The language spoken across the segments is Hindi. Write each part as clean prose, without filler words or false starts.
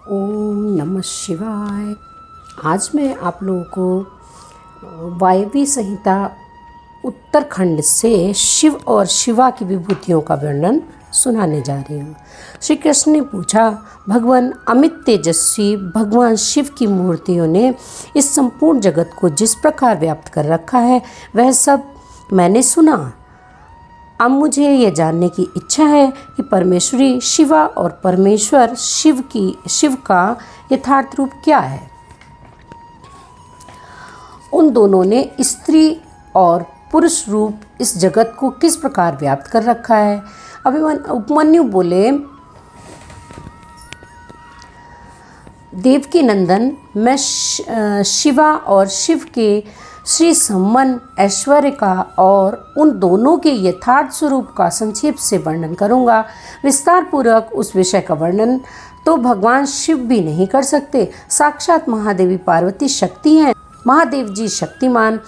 ओम नमः शिवाय। आज मैं आप लोगों को वायवी संहिता उत्तरखंड से शिव और शिवा की विभूतियों का वर्णन सुनाने जा रही हूँ। श्री कृष्ण ने पूछा, भगवान अमित तेजस्वी भगवान शिव की मूर्तियों ने इस संपूर्ण जगत को जिस प्रकार व्याप्त कर रखा है वह सब मैंने सुना। अब मुझे यह जानने की इच्छा है कि परमेश्वरी शिवा और परमेश्वर शिव का यथार्थ रूप क्या है। उन दोनों ने स्त्री और पुरुष रूप इस जगत को किस प्रकार व्याप्त कर रखा है। उपमन्यु बोले, देवकी नंदन, मैं शिवा और शिव के श्री सम्मन ऐश्वर्य का और उन दोनों के यथार्थ स्वरूप का संक्षेप से वर्णन करूंगा। विस्तार पूर्वक उस विषय का वर्णन तो भगवान शिव भी नहीं कर सकते। साक्षात महादेवी पार्वती शक्ति हैं। महादेव जी शक्तिमान,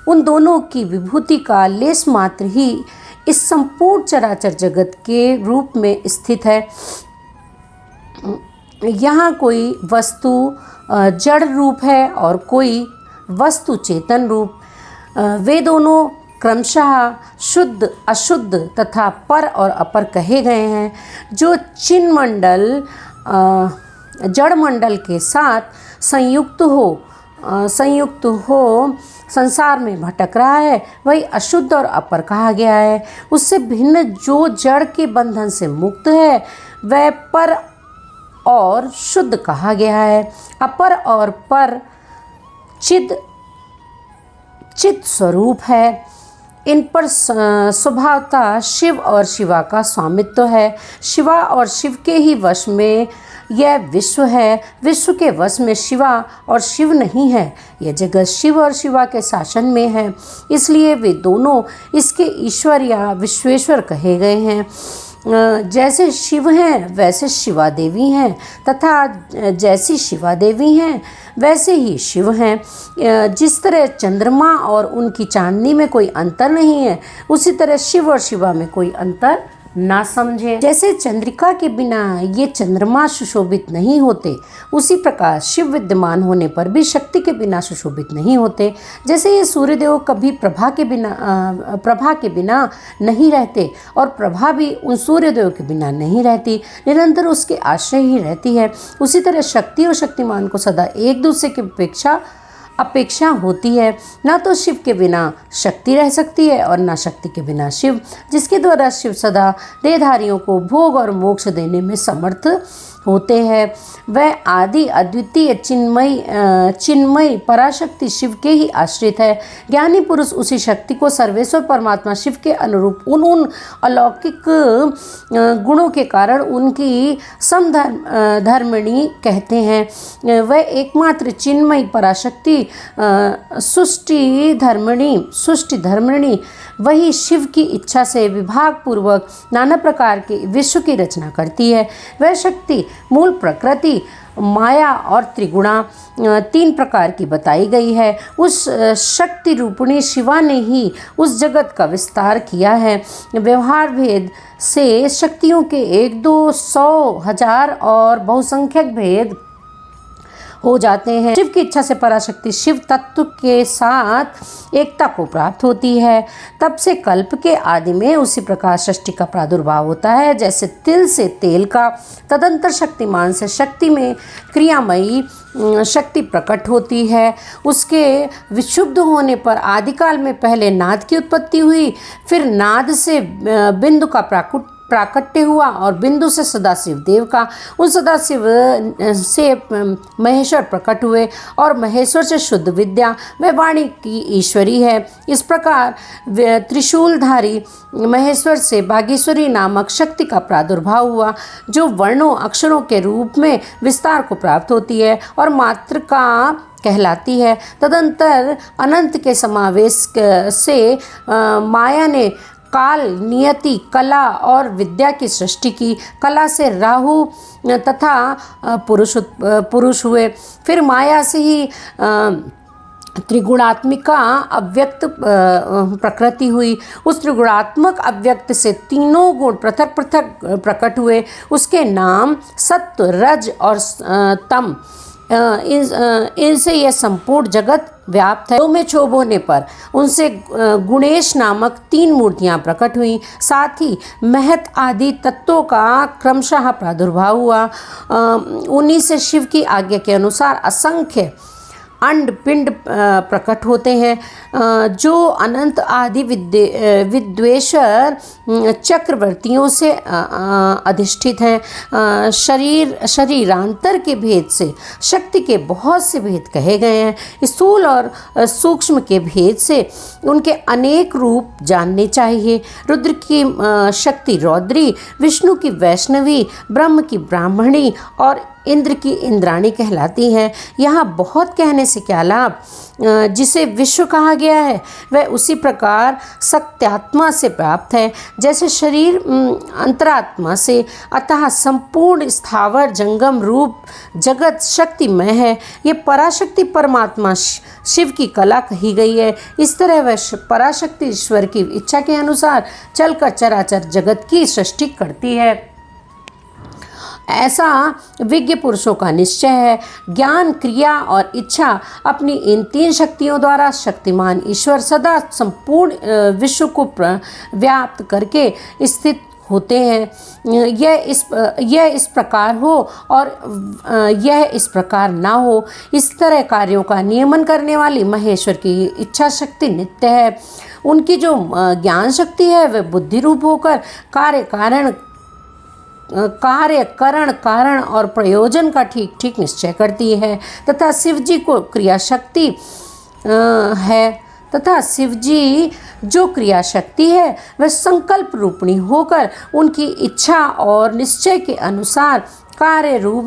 उन दोनों की विभूति का लेस मात्र ही इस संपूर्ण चराचर जगत के रूप में स्थित है। यहाँ कोई वस्तु जड़ रूप है और कोई वस्तु चेतन रूप। वे दोनों क्रमशः शुद्ध अशुद्ध तथा पर और अपर कहे गए हैं। जो चिन्मंडल जड़ मंडल के साथ संयुक्त हो संसार में भटक रहा है वही अशुद्ध और अपर कहा गया है। उससे भिन्न जो जड़ के बंधन से मुक्त है वह पर और शुद्ध कहा गया है। अपर और पर चिद स्वरूप है। इन पर स्वभावतः शिव और शिवा का स्वामित्व है। शिवा और शिव के ही वश में यह विश्व है। विश्व के वश में शिवा और शिव नहीं है। यह जगत शिव और शिवा के शासन में है, इसलिए वे दोनों इसके ईश्वर या विश्वेश्वर कहे गए हैं। जैसे शिव हैं वैसे शिवा देवी हैं तथा जैसी शिवा देवी हैं वैसे ही शिव हैं। जिस तरह चंद्रमा और उनकी चांदनी में कोई अंतर नहीं है, उसी तरह शिव और शिवा में कोई अंतर ना समझें। जैसे चंद्रिका के बिना ये चंद्रमा सुशोभित नहीं होते, उसी प्रकार शिव विद्यमान होने पर भी शक्ति के बिना सुशोभित नहीं होते। जैसे ये सूर्यदेव कभी प्रभा के बिना नहीं रहते और प्रभा भी उन सूर्यदेव के बिना नहीं रहती, निरंतर उसके आश्रय ही रहती है, उसी तरह शक्ति और शक्तिमान को सदा एक दूसरे की अपेक्षा होती है। ना तो शिव के बिना शक्ति रह सकती है और ना शक्ति के बिना शिव, जिसके द्वारा शिव सदा देहधारियों को भोग और मोक्ष देने में समर्थ होते हैं। वह आदि अद्वितीय चिन्मय पराशक्ति शिव के ही आश्रित है। ज्ञानी पुरुष उसी शक्ति को सर्वेश्वर परमात्मा शिव के अनुरूप उन अलौकिक गुणों के कारण उनकी समधर्मिणी कहते हैं। वह एकमात्र चिन्मय पराशक्ति सृष्टि धर्मिणी वही शिव की इच्छा से विभाग पूर्वक नाना प्रकार के विश्व की रचना करती है। वह शक्ति मूल प्रकृति, माया और त्रिगुणा तीन प्रकार की बताई गई है। उस शक्ति रूपिणी शिवा ने ही उस जगत का विस्तार किया है। व्यवहार भेद से शक्तियों के 1, 2, 100, 1000 और बहुसंख्यक भेद हो जाते हैं। शिव की इच्छा से पराशक्ति शिव तत्व के साथ एकता को प्राप्त होती है। तब से कल्प के आदि में उसी प्रकार सृष्टि का प्रादुर्भाव होता है। जैसे तिल से तेल का, तदंतर शक्तिमान से शक्ति में क्रियामयी शक्ति प्रकट होती है। उसके विशुद्ध होने पर आदिकाल में पहले नाद की उत्पत्ति हुई, फिर नाद से बिंदु का प्राकट्य हुआ और बिंदु से सदाशिव देव का। उन सदाशिव से महेश्वर प्रकट हुए और महेश्वर से शुद्ध विद्या व वाणी की ईश्वरी है। इस प्रकार त्रिशूलधारी महेश्वर से बागेश्वरी नामक शक्ति का प्रादुर्भाव हुआ, जो वर्णों अक्षरों के रूप में विस्तार को प्राप्त होती है और मात्र का कहलाती है। तदंतर अनंत के समावेश से माया ने काल, नियति, कला और विद्या की सृष्टि की। कला से राहु तथा पुरुष हुए। फिर माया से ही त्रिगुणात्मिका अव्यक्त प्रकृति हुई। उस त्रिगुणात्मक अव्यक्त से तीनों गुण पृथक पृथक प्रकट हुए। उसके नाम सत्व, रज और तम। इनसे यह संपूर्ण जगत व्याप्त है। दो में क्षोभ होने पर उनसे गुणेश नामक 3 मूर्तियां प्रकट हुई। साथ ही महत आदि तत्वों का क्रमशः प्रादुर्भाव हुआ। उन्हीं से शिव की आज्ञा के अनुसार असंख्य अंड पिंड प्रकट होते हैं जो अनंत आदि विद्वेषर चक्रवर्तियों से अधिष्ठित हैं। शरीरांतर के भेद से शक्ति के बहुत से भेद कहे गए हैं। स्थूल और सूक्ष्म के भेद से उनके अनेक रूप जानने चाहिए। रुद्र की शक्ति रौद्री, विष्णु की वैष्णवी, ब्रह्म की ब्राह्मणी और इंद्र की इंद्राणी कहलाती हैं। यहाँ बहुत कहने से क्या लाभ। जिसे विश्व कहा गया है वह उसी प्रकार सत्यात्मा से प्राप्त है जैसे शरीर अंतरात्मा से। अतः संपूर्ण स्थावर जंगम रूप जगत शक्तिमय है। ये पराशक्ति परमात्मा शिव की कला कही गई है। इस तरह वह पराशक्ति ईश्वर की इच्छा के अनुसार चलकर चराचर जगत की सृष्टि करती है। ऐसा विज्ञ पुरुषों का निश्चय है। ज्ञान, क्रिया और इच्छा अपनी इन 3 शक्तियों द्वारा शक्तिमान ईश्वर सदा संपूर्ण विश्व को व्याप्त करके स्थित होते हैं। यह इस प्रकार हो और यह इस प्रकार ना हो, इस तरह कार्यों का नियमन करने वाली महेश्वर की इच्छा शक्ति नित्य है। उनकी जो ज्ञान शक्ति है वह बुद्धि रूप होकर कार्य कारण और प्रयोजन का ठीक ठीक निश्चय करती है तथा शिव जी को क्रिया शक्ति है तथा शिव जी जो क्रिया शक्ति है वह संकल्प रूपणी होकर उनकी इच्छा और निश्चय के अनुसार कार्य रूप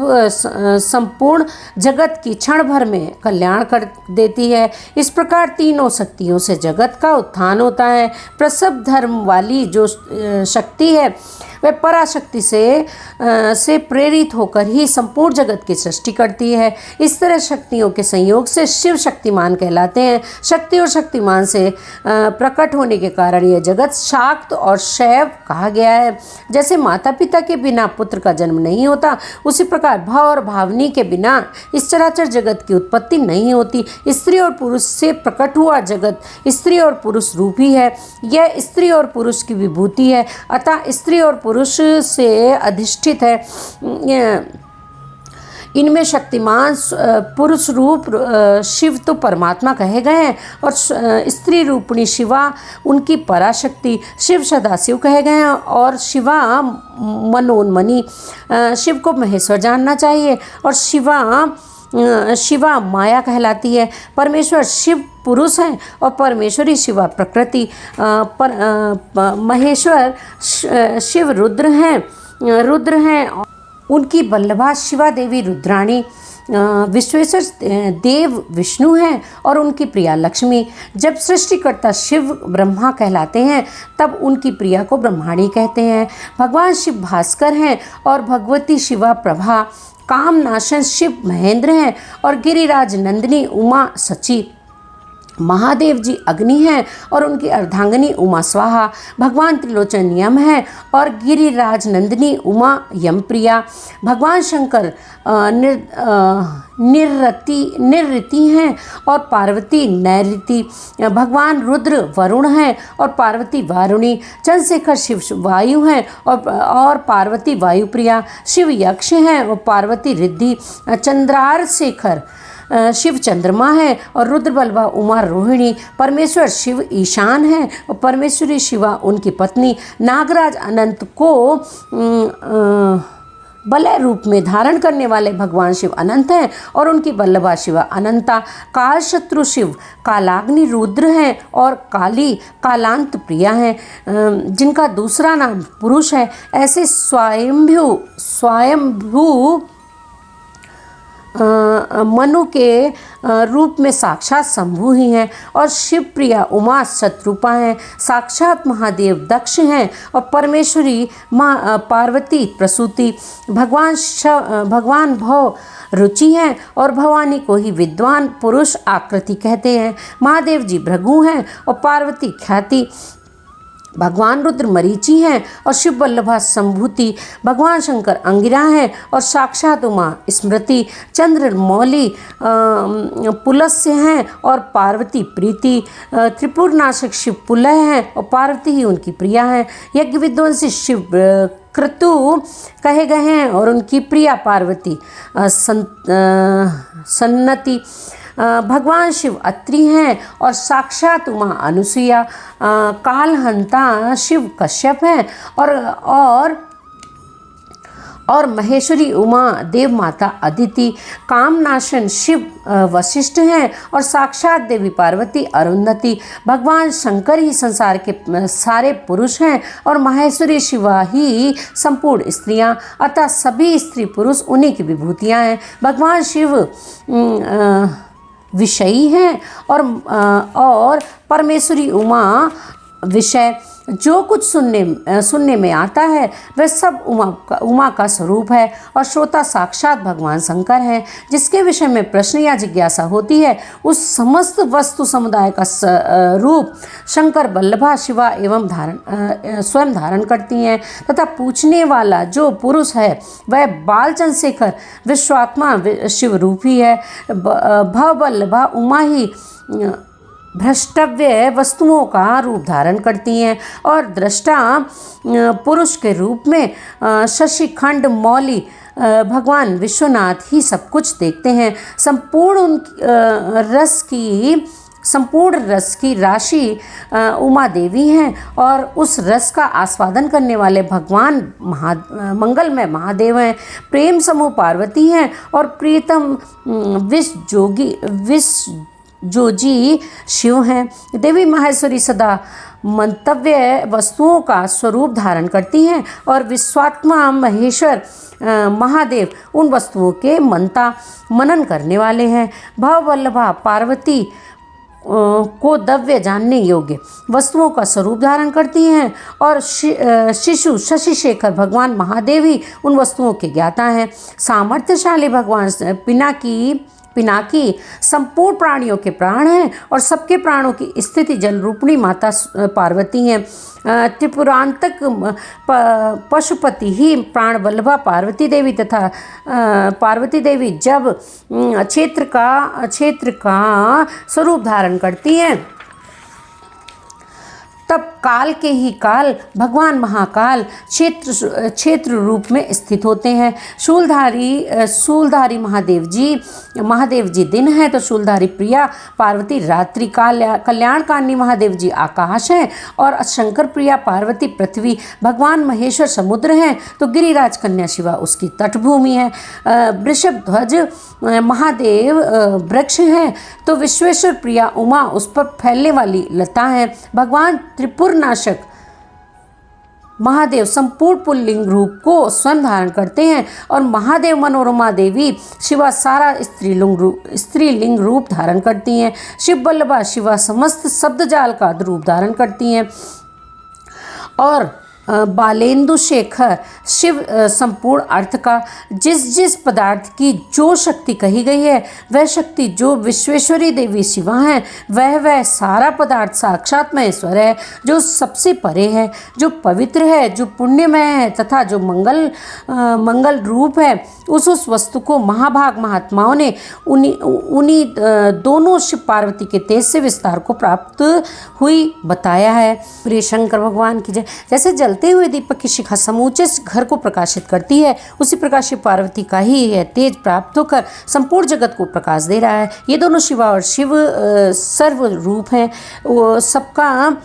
संपूर्ण जगत की क्षण भर में कल्याण कर देती है। इस प्रकार तीनों शक्तियों से जगत का उत्थान होता है। प्रसव धर्म वाली जो शक्ति है वह पराशक्ति से प्रेरित होकर ही संपूर्ण जगत की सृष्टि करती है। इस तरह शक्तियों के संयोग से शिव शक्तिमान कहलाते हैं। शक्ति और शक्तिमान से प्रकट होने के कारण यह जगत शाक्त और शैव कहा गया है। जैसे माता पिता के बिना पुत्र का जन्म नहीं होता, उसी प्रकार भाव और भावनी के बिना इस चराचर जगत की उत्पत्ति नहीं होती। स्त्री और पुरुष से प्रकट हुआ जगत स्त्री और पुरुष रूप ही है। यह स्त्री और पुरुष की विभूति है, अतः स्त्री और पुरुष से अधिष्ठित है। इनमें शक्तिमान पुरुष रूप शिव तो परमात्मा कहे गए हैं और स्त्री रूपणी शिवा उनकी पराशक्ति शिव सदाशिव कहे गए हैं और शिवा मनोन्मनी। शिव को महेश्वर जानना चाहिए और शिवा माया कहलाती है। परमेश्वर शिव पुरुष हैं और परमेश्वरी शिवा प्रकृति। महेश्वर शिव रुद्र हैं। उनकी वल्लभा शिवा देवी रुद्राणी। विश्वेश्वर देव विष्णु हैं और उनकी प्रिया लक्ष्मी। जब सृष्टिकर्ता शिव ब्रह्मा कहलाते हैं तब उनकी प्रिया को ब्रह्माणी कहते हैं। भगवान शिव भास्कर हैं और भगवती शिवा प्रभा। कामनाशन शिव महेंद्र हैं और गिरिराज नंदिनी उमा सची। महादेव जी अग्नि हैं और उनकी अर्धांगिनी उमा स्वाहा। भगवान त्रिलोचन यम हैं और गिरिराज नंदिनी उमा यम प्रिया। भगवान शंकर निर्ऋति हैं और पार्वती नैऋति। भगवान रुद्र वरुण हैं और पार्वती वारुणी। चंद्रशेखर शिव वायु हैं और पार्वती वायुप्रिया। शिव यक्ष हैं और पार्वती रिद्धि। चंद्रार शेखर शिव चंद्रमा है और रुद्र बलवा उमा रोहिणी। परमेश्वर शिव ईशान है और परमेश्वरी शिवा उनकी पत्नी। नागराज अनंत को बलय रूप में धारण करने वाले भगवान शिव अनंत हैं और उनकी वल्लभा शिवा अनंता। काल शत्रु शिव कालाग्नि रुद्र हैं और काली कालांत प्रिया हैं जिनका दूसरा नाम पुरुष है। ऐसे स्वयंभू मनु के रूप में साक्षात शंभु ही हैं और शिवप्रिया उमा शत्रुपा हैं। साक्षात महादेव दक्ष हैं और परमेश्वरी माँ पार्वती प्रसूति। भगवान भव रुचि है और भवानी को ही विद्वान पुरुष आकृति कहते हैं। महादेव जी भृगु हैं और पार्वती ख्याति, भगवान रुद्र मरीचि हैं और शिव वल्लभा संभूति, भगवान शंकर अंगिरा हैं और साक्षात उमा स्मृति, चंद्र मौली पुलस्य हैं और पार्वती प्रीति, त्रिपुर नाशक शिव पुलह हैं और पार्वती ही उनकी प्रिया हैं। यज्ञ विध्वंसी शिव क्रतु कहे गए हैं और उनकी प्रिया पार्वती सन्नति। भगवान शिव अत्रि हैं और साक्षात उमा अनुसुईया, कालहंता शिव कश्यप हैं और महेश्वरी उमा देव माता अदिति, कामनाशन शिव वशिष्ठ हैं और साक्षात देवी पार्वती अरुंधति। भगवान शंकर ही संसार के सारे पुरुष हैं और माहेश्वरी शिवा ही संपूर्ण स्त्रियां, अतः सभी स्त्री पुरुष उन्हीं की विभूतियां हैं। भगवान शिव विषयी हैं और परमेश्वरी उमा विषय। जो कुछ सुनने में आता है वह सब उमा का स्वरूप है और श्रोता साक्षात भगवान शंकर हैं। जिसके विषय में प्रश्न या जिज्ञासा होती है उस समस्त वस्तु समुदाय का रूप शंकर वल्लभा शिवा एवं स्वयं धारण करती हैं तथा पूछने वाला जो पुरुष है वह बाल चंद्रशेखर विश्वात्मा शिव रूपी है। भव वल्लभा उमा ही भ्रष्टव्य वस्तुओं का रूप धारण करती हैं और दृष्टा पुरुष के रूप में शशिखंड मौली भगवान विश्वनाथ ही सब कुछ देखते हैं। संपूर्ण रस की राशि उमा देवी हैं और उस रस का आस्वादन करने वाले भगवान मंगलमय महादेव हैं। प्रेम समूह पार्वती हैं और प्रीतम जोजी शिव हैं। देवी माहेश्वरी सदा मंतव्य वस्तुओं का स्वरूप धारण करती हैं और विश्वात्मा महेश्वर महादेव उन वस्तुओं के मनन करने वाले हैं। भव वल्लभा पार्वती को दव्य जानने योग्य वस्तुओं का स्वरूप धारण करती हैं और शिशु शशिशेखर भगवान महादेव ही उन वस्तुओं के ज्ञाता हैं। सामर्थ्यशाली भगवान पिनाकी संपूर्ण प्राणियों के प्राण हैं और सबके प्राणों की स्थिति जल रूपणी माता पार्वती हैं। त्रिपुरांतक पशुपति ही प्राण वल्लभा पार्वती देवी तथा पार्वती देवी जब क्षेत्र का स्वरूप धारण करती हैं तब काल के ही काल भगवान महाकाल क्षेत्र रूप में स्थित होते हैं। शूलधारी महादेव जी दिन है तो शूलधारी प्रिया पार्वती रात्रि, कल्याणकारिणी महादेव जी आकाश हैं और शंकर प्रिया पार्वती पृथ्वी, भगवान महेश्वर समुद्र हैं तो गिरिराज कन्या शिवा उसकी तटभूमि है। वृषभ ध्वज महादेव वृक्ष हैं तो विश्वेश्वर प्रिया उमा उस पर फैलने वाली लता है। भगवान त्रिपुर नाशक महादेव संपूर्ण पुल्लिंग रूप को स्वयं धारण करते हैं और महादेव मनोरमा देवी शिवा सारा स्त्रीलिंग रूप धारण करती हैं। शिव वल्लभा शिवा समस्त शब्दजाल का रूप धारण करती हैं और बालेंदु शेखर शिव संपूर्ण अर्थ का जिस पदार्थ की जो शक्ति कही गई है वह शक्ति जो विश्वेश्वरी देवी शिवा हैं वह सारा पदार्थ साक्षात महेश्वर है जो सबसे परे है, जो पवित्र है, जो पुण्यमय है तथा जो मंगल रूप है। उस वस्तु को महाभाग महात्माओं ने उन्हीं दोनों शिव पार्वती के तेज से विस्तार को प्राप्त हुई बताया है। प्रिय शंकर भगवान की जय। जैसे जलते हुए दीपक की शिखा समूचे घर को प्रकाशित करती है उसी प्रकार शिव पार्वती का ही यह तेज प्राप्त होकर संपूर्ण जगत को प्रकाश दे रहा है। ये दोनों शिवा और शिव सर्व रूप हैं, वो सबका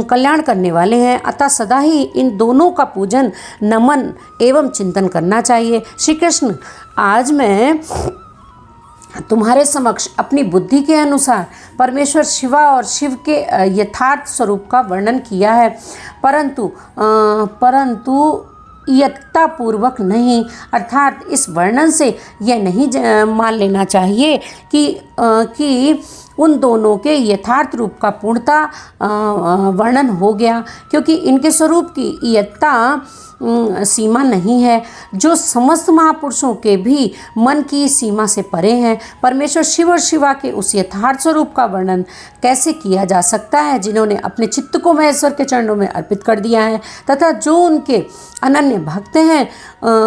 कल्याण करने वाले हैं, अतः सदा ही इन दोनों का पूजन नमन एवं चिंतन करना चाहिए। श्री कृष्ण, आज मैं तुम्हारे समक्ष अपनी बुद्धि के अनुसार परमेश्वर शिवा और शिव के यथार्थ स्वरूप का वर्णन किया है, परंतु यत्तापूर्वक नहीं, अर्थात इस वर्णन से यह नहीं मान लेना चाहिए कि उन दोनों के यथार्थ रूप का पूर्णता वर्णन हो गया, क्योंकि इनके स्वरूप की इयत्ता सीमा नहीं है, जो समस्त महापुरुषों के भी मन की सीमा से परे हैं। परमेश्वर शिव और शिवा के उस यथार्थ स्वरूप का वर्णन कैसे किया जा सकता है जिन्होंने अपने चित्त को महेश्वर के चरणों में अर्पित कर दिया है, तथा जो उनके अनन्य भक्त हैं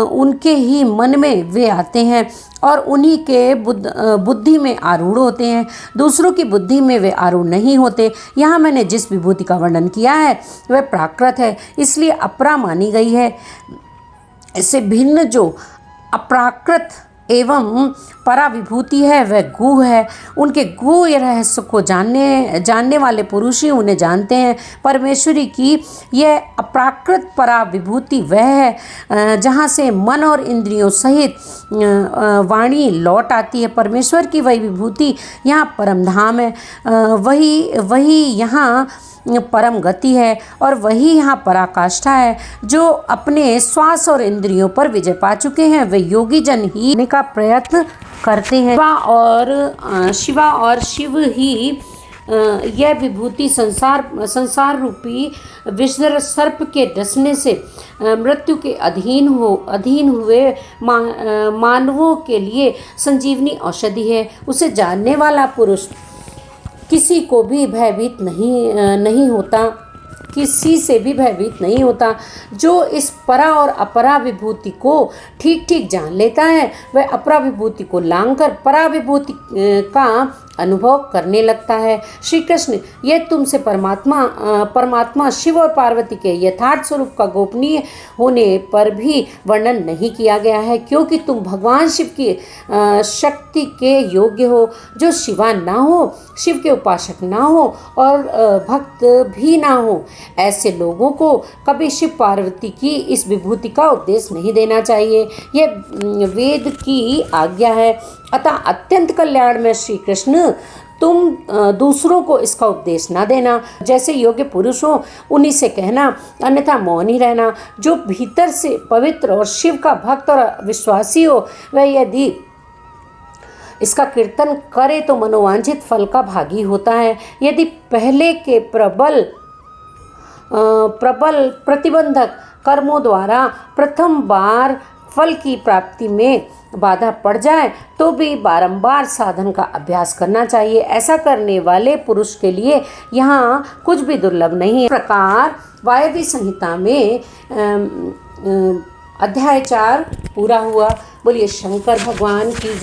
उनके ही मन में वे आते हैं और उन्हीं के बुद्धि में आरूढ़ होते हैं, दूसरों की बुद्धि में वे आरूढ़ नहीं होते। यहाँ मैंने जिस विभूति का वर्णन किया है वह प्राकृत है, इसलिए अपरा मानी गई है। इससे भिन्न जो अप्राकृत एवं परा विभूति है वह गुह है। उनके गुह रहस्य को जानने वाले पुरुष ही उन्हें जानते हैं। परमेश्वरी की यह अप्राकृत परा विभूति वह है जहाँ से मन और इंद्रियों सहित वाणी लौट आती है। परमेश्वर की वही विभूति यहाँ परम धाम है, वही यहाँ परम गति है और वही यहाँ पराकाष्ठा है। जो अपने श्वास और इंद्रियों पर विजय पा चुके हैं वे योगी जन ही होने का प्रयत्न करते हैं। शिवा और शिव ही यह विभूति संसार रूपी विषधर सर्प के डसने से मृत्यु के अधीन हुए मानवों के लिए संजीवनी औषधि है। उसे जानने वाला पुरुष किसी को भी भयभीत नहीं होता, किसी से भी भयभीत नहीं होता। जो इस परा और अपरा विभूति को ठीक ठीक जान लेता है वह अपरा विभूति को लांघकर परा विभूति का अनुभव करने लगता है। श्री कृष्ण, यह तुमसे परमात्मा शिव और पार्वती के यथार्थ स्वरूप का गोपनीय होने पर भी वर्णन नहीं किया गया है, क्योंकि तुम भगवान शिव की शक्ति के योग्य हो। जो शिवा ना हो, शिव के उपासक ना हो और भक्त भी ना हो, ऐसे लोगों को कभी शिव पार्वती की इस विभूति का उपदेश नहीं देना चाहिए। यह वेद की आज्ञा है। अतः अत्यंत कल्याण में श्री कृष्ण, तुम दूसरों को इसका उपदेश ना देना। जैसे योग्य पुरुष हो उन्हीं से कहना, अन्यथा मौन ही रहना। जो भीतर से पवित्र और शिव का भक्त और विश्वासी हो वह यदि इसका कीर्तन करे तो मनोवांछित फल का भागी होता है। यदि पहले के प्रबल प्रतिबंधक कर्मों द्वारा प्रथम बार फल की प्राप्ति में बाधा पड़ जाए तो भी बारंबार साधन का अभ्यास करना चाहिए। ऐसा करने वाले पुरुष के लिए यहाँ कुछ भी दुर्लभ नहीं है। इस प्रकार वायव्य संहिता में अध्याय 4 पूरा हुआ। बोलिए शंकर भगवान की जय।